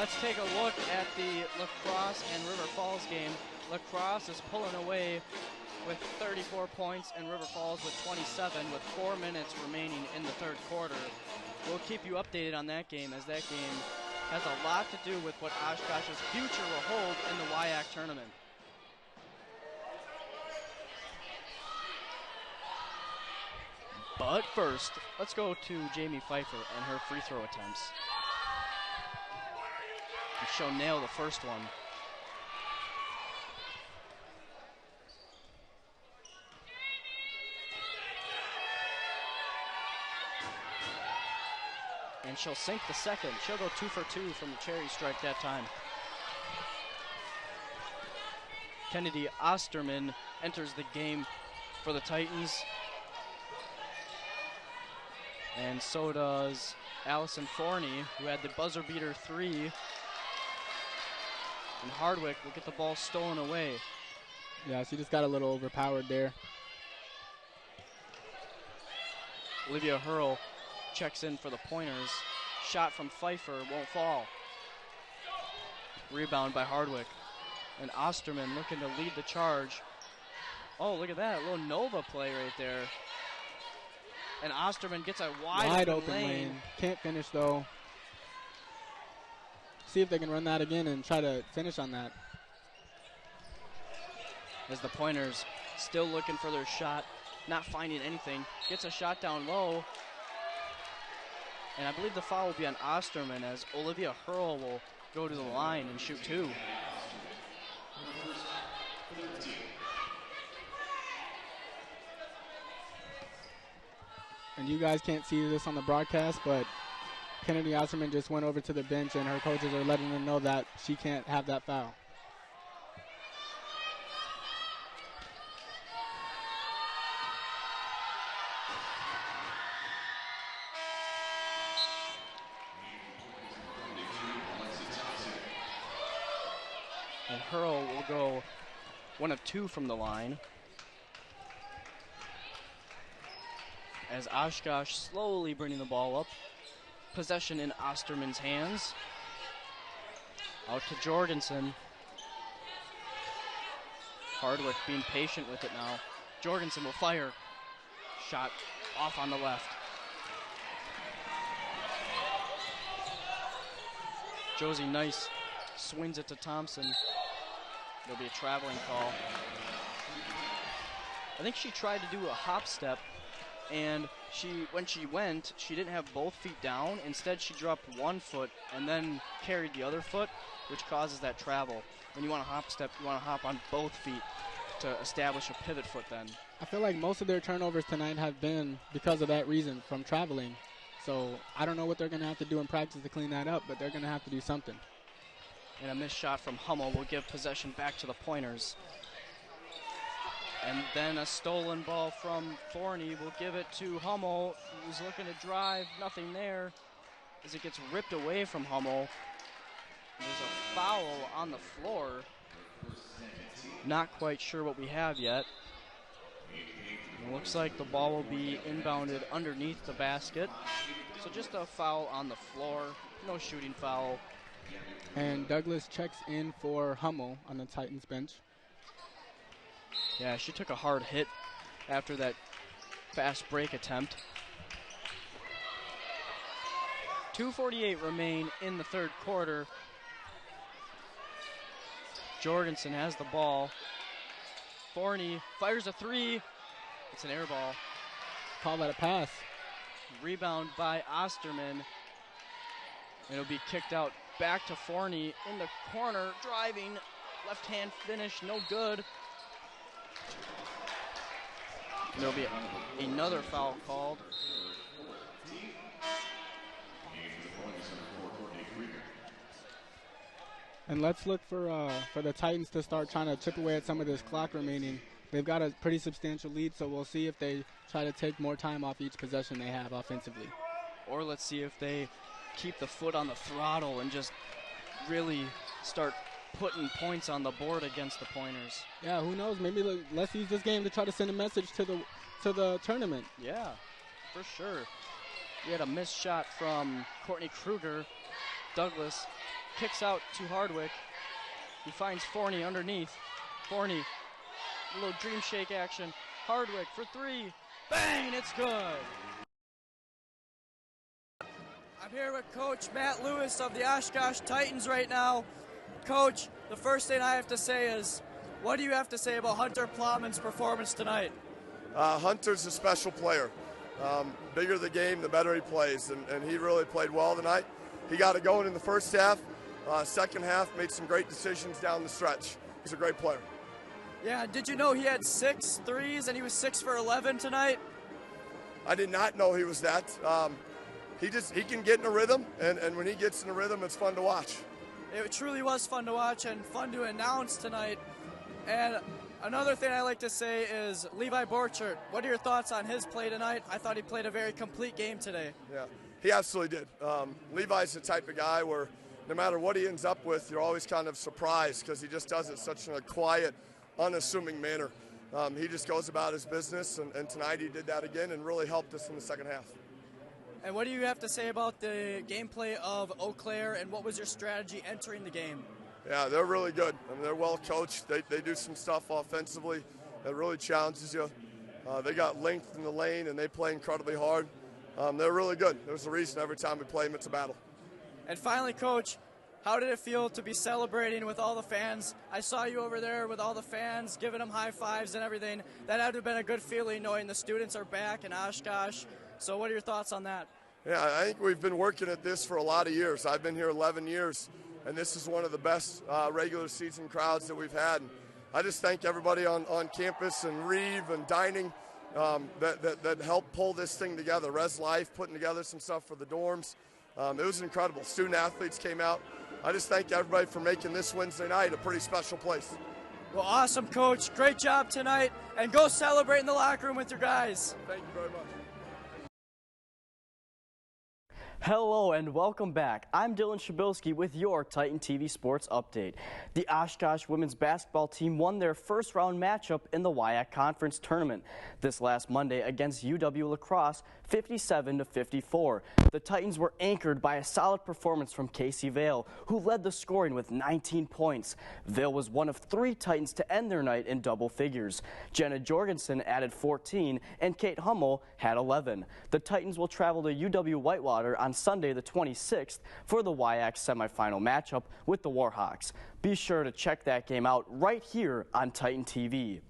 let's take a look at the La Crosse and River Falls game. La Crosse is pulling away with 34 points and River Falls with 27 with 4 minutes remaining in the third quarter. We'll keep you updated on that game, as that game has a lot to do with what Oshkosh's future will hold in the WIAC tournament. But first, let's go to Jamie Pfeiffer and her free throw attempts. And she'll nail the first one. And she'll sink the second. She'll go 2 for 2 from the cherry stripe that time. Kennedy Osterman enters the game for the Titans. And so does Allison Forney, who had the buzzer beater 3. And Hardwick will get the ball stolen away. Yeah, she just got a little overpowered there. Olivia Hurl checks in for the Pointers. Shot from Pfeiffer won't fall. Rebound by Hardwick. And Osterman looking to lead the charge. Oh, look at that. A little Nova play right there. And Osterman gets a wide open lane. Can't finish, though. See if they can run that again and try to finish on that. As the Pointers still looking for their shot, not finding anything. Gets a shot down low. And I believe the foul will be on Osterman, as Olivia Hurl will go to the line and shoot 2. And you guys can't see this on the broadcast, but Kennedy Osterman just went over to the bench, and her coaches are letting her know that she can't have that foul. And Hurl will go 1 of 2 from the line. As Oshkosh slowly bringing the ball up. Possession in Osterman's hands. Out to Jorgensen. Hardwick being patient with it now. Jorgensen will fire. Shot off on the left. Josie Nice swings it to Thompson. There'll be a traveling call. I think she tried to do a hop step, and when she went, she didn't have both feet down. Instead, she dropped 1 foot and then carried the other foot, which causes that travel. When you want to hop step, you want to hop on both feet to establish a pivot foot then. I feel like most of their turnovers tonight have been because of that reason, from traveling. So I don't know what they're going to have to do in practice to clean that up, but they're going to have to do something. And a missed shot from Hummel will give possession back to the Pointers. And then a stolen ball from Forney will give it to Hummel, who's looking to drive. Nothing there as it gets ripped away from Hummel. There's a foul on the floor. Not quite sure what we have yet. It looks like the ball will be inbounded underneath the basket. So just a foul on the floor. No shooting foul. And Douglas checks in for Hummel on the Titans bench. Yeah, she took a hard hit after that fast break attempt. 2:48 remain in the third quarter. Jorgensen has the ball. Forney fires a 3. It's an air ball. Call that a pass. Rebound by Osterman. It'll be kicked out back to Forney in the corner, driving. Left hand finish, no good. There'll be another foul called. And let's look for the Titans to start trying to chip away at some of this clock remaining. They've got a pretty substantial lead, so we'll see if they try to take more time off each possession they have offensively. Or let's see if they keep the foot on the throttle and just really start putting points on the board against the Pointers. Yeah, who knows? Maybe let's use this game to try to send a message to the tournament. Yeah, for sure. We had a missed shot from Courtney Kruger. Douglas kicks out to Hardwick. He finds Forney underneath. Forney, a little dream shake action. Hardwick for three. Bang, it's good. I'm here with Coach Matt Lewis of the Oshkosh Titans right now. Coach, the first thing I have to say is, what do you have to say about Hunter Plowman's performance tonight? Hunter's a special player. Bigger the game, the better he plays, and he really played well tonight. He got it going in the first half. Second half, made some great decisions down the stretch. He's a great player. Yeah, did you know he had 6 threes and he was 6 for 11 tonight? I did not know he was that. He can get in a rhythm, and when he gets in a rhythm, it's fun to watch. It truly was fun to watch and fun to announce tonight. And another thing I like to say is Levi Borchert. What are your thoughts on his play tonight? I thought he played a very complete game today. Yeah, he absolutely did. Levi's the type of guy where no matter what he ends up with, you're always kind of surprised because he just does it such in a quiet, unassuming manner. He just goes about his business, and tonight he did that again and really helped us in the second half. And what do you have to say about the gameplay of Eau Claire, and what was your strategy entering the game? Yeah, they're really good. I mean, they're well coached. They do some stuff offensively that really challenges you. They got length in the lane, and they play incredibly hard. They're really good. There's a reason every time we play them, it's a battle. And finally, Coach, how did it feel to be celebrating with all the fans? I saw you over there with all the fans, giving them high fives and everything. That had to have been a good feeling knowing the students are back in Oshkosh. So what are your thoughts on that? Yeah, I think we've been working at this for a lot of years. I've been here 11 years, and this is one of the best regular season crowds that we've had. And I just thank everybody on campus and Reeve and Dining that helped pull this thing together. Res Life putting together some stuff for the dorms. It was incredible. Student athletes came out. I just thank everybody for making this Wednesday night a pretty special place. Well, awesome, Coach. Great job tonight, and go celebrate in the locker room with your guys. Thank you very much. Hello and welcome back. I'm Dylan Przybylski with your Titan TV Sports Update. The Oshkosh women's basketball team won their first round matchup in the WIAC Conference Tournament this last Monday against UW-La Crosse 57-54. The Titans were anchored by a solid performance from Casey Vale, who led the scoring with 19 points. Vale was one of 3 Titans to end their night in double figures. Jenna Jorgensen added 14 and Kate Hummel had 11. The Titans will travel to UW-Whitewater on Sunday the 26th for the WIAC semifinal matchup with the Warhawks. Be sure to check that game out right here on Titan TV.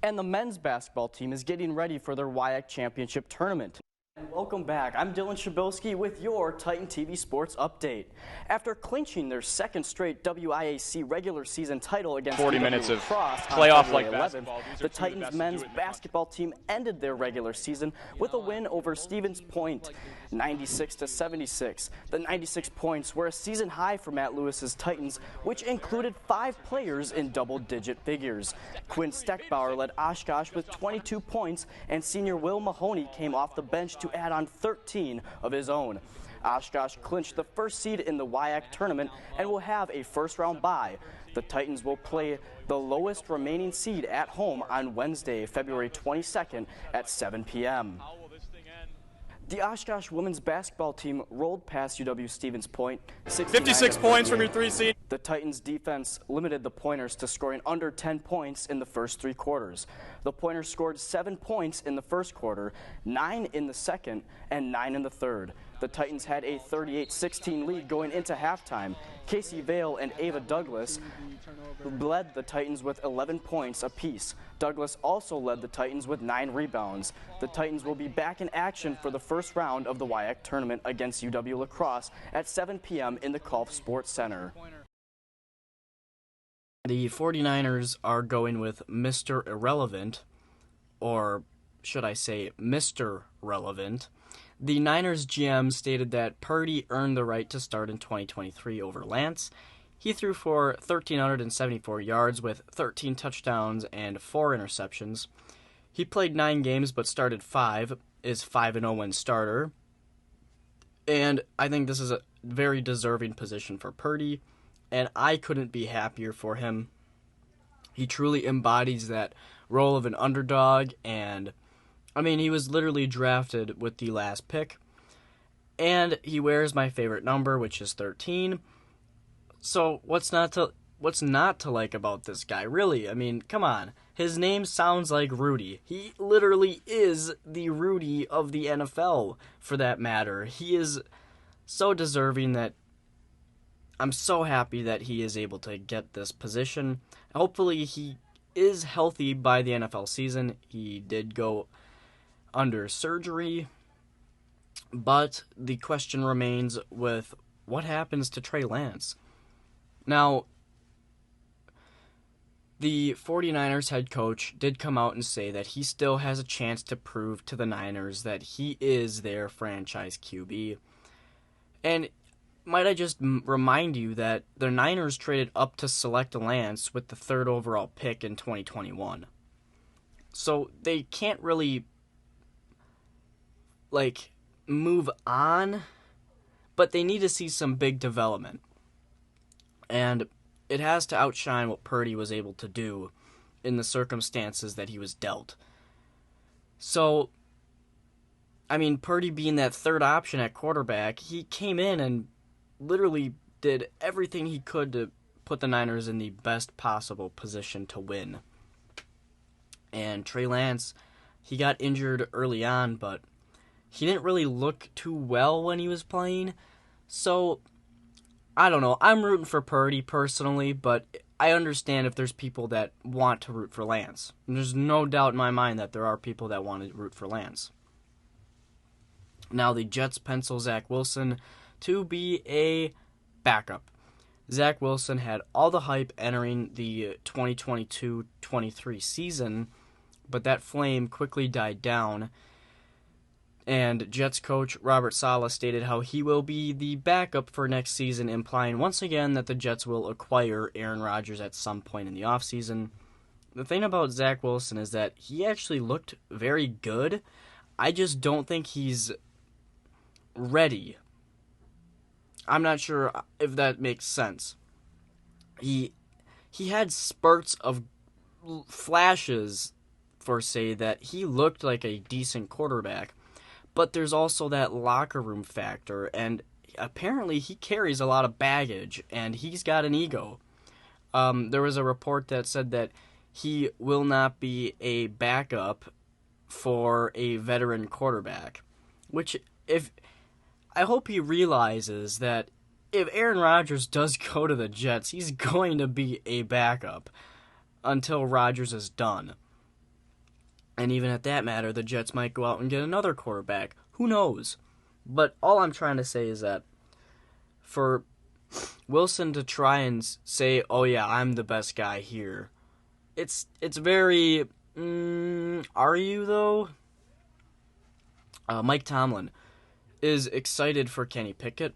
And the men's basketball team is getting ready for their WIAC championship tournament. And welcome back. I'm Dylan Przybylski with your Titan TV Sports Update. After clinching their second straight WIAC regular season title against 40 minutes of Cross playoff-like 11th, basketball. the Titans men's basketball team ended their regular season with a win over Stevens Point, 96-76. The 96 points were a season high for Matt Lewis's Titans, which included 5 players in double-digit figures. Quinn Steckbauer led Oshkosh with 22 points, and senior Will Mahoney came off the bench to add on 13 of his own. Oshkosh clinched the first seed in the WIAC tournament and will have a first-round bye. The Titans will play the lowest remaining seed at home on Wednesday, February 22nd at 7 p.m. The Oshkosh women's basketball team rolled past UW Stevens Point 56 points from your 3 seed. The Titans' defense limited the Pointers to scoring under 10 points in the first 3 quarters. The Pointers scored 7 points in the first quarter, 9 in the second, and 9 in the third. The Titans had a 38-16 lead going into halftime. Casey Vale and Ava Douglas led the Titans with 11 points apiece. Douglas also led the Titans with 9 rebounds. The Titans will be back in action for the first round of the WIAC tournament against UW-La Crosse at 7 p.m. in the Kolf Sports Center. The 49ers are going with Mr. Irrelevant, or should I say Mr. Relevant. The Niners GM stated that Purdy earned the right to start in 2023 over Lance. He threw for 1,374 yards with 13 touchdowns and 4 interceptions. He played 9 games but started 5, is 5-0 when starter. And I think this is a very deserving position for Purdy, and I couldn't be happier for him. He truly embodies that role of an underdog, and I mean, he was literally drafted with the last pick. And he wears my favorite number, which is 13. So what's not to like about this guy, really? I mean, come on. His name sounds like Rudy. He literally is the Rudy of the NFL, for that matter. He is so deserving that I'm so happy that he is able to get this position. Hopefully he is healthy by the NFL season. He did go under surgery, but the question remains with what happens to Trey Lance. Now, the 49ers head coach did come out and say that he still has a chance to prove to the Niners that he is their franchise QB. And might I just remind you that the Niners traded up to select Lance with the 3rd overall pick in 2021. So they can't really, move on, but they need to see some big development. And it has to outshine what Purdy was able to do in the circumstances that he was dealt. So, I mean, Purdy being that 3rd option at quarterback, he came in and literally did everything he could to put the Niners in the best possible position to win. And Trey Lance, he got injured early on, but he didn't really look too well when he was playing. So, I don't know. I'm rooting for Purdy personally, but I understand if there's people that want to root for Lance. And there's no doubt in my mind that there are people that want to root for Lance. Now the Jets pencil Zach Wilson to be a backup. Zach Wilson had all the hype entering the 2022-23 season, but that flame quickly died down. And Jets coach Robert Saleh stated how he will be the backup for next season, implying once again that the Jets will acquire Aaron Rodgers at some point in the offseason. The thing about Zach Wilson is that he actually looked very good. I just don't think he's ready. I'm not sure if that makes sense. He had spurts of flashes for say that he looked like a decent quarterback. But there's also that locker room factor, and apparently he carries a lot of baggage, and he's got an ego. There was a report that said that he will not be a backup for a veteran quarterback, which I hope he realizes that if Aaron Rodgers does go to the Jets, he's going to be a backup until Rodgers is done. And even at that matter, the Jets might go out and get another quarterback. Who knows? But all I'm trying to say is that for Wilson to try and say, oh yeah, I'm the best guy here, it's very, are you though? Mike Tomlin is excited for Kenny Pickett.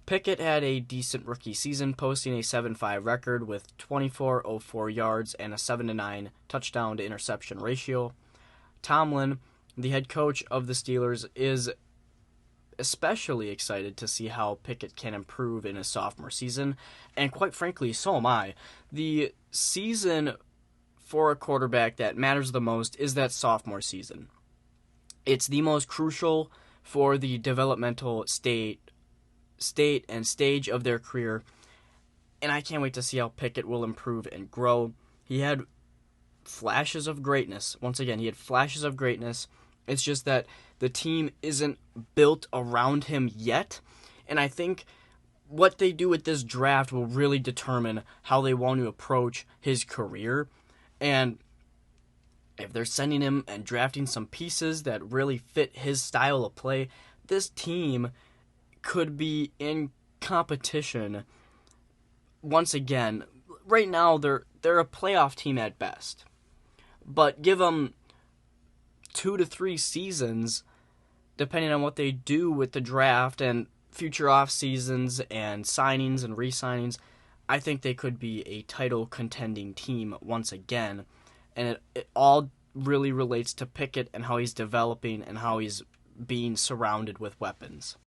Pickett had a decent rookie season, posting a 7.5 record with 24.04 yards and a 7-9 touchdown to interception ratio. Tomlin, the head coach of the Steelers, is especially excited to see how Pickett can improve in his sophomore season, and quite frankly, so am I. The season for a quarterback that matters the most is that sophomore season. It's the most crucial for the developmental state and stage of their career, and I can't wait to see how Pickett will improve and grow. He had flashes of greatness. Once again, he had flashes of greatness. It's just that the team isn't built around him yet, and I think what they do with this draft will really determine how they want to approach his career. And if they're sending him and drafting some pieces that really fit his style of play, this team could be in competition once again. Right now, they're a playoff team at best. But give them 2 to 3 seasons, depending on what they do with the draft and future off seasons and signings and re-signings, I think they could be a title contending team once again. And it all really relates to Pickett and how he's developing and how he's being surrounded with weapons.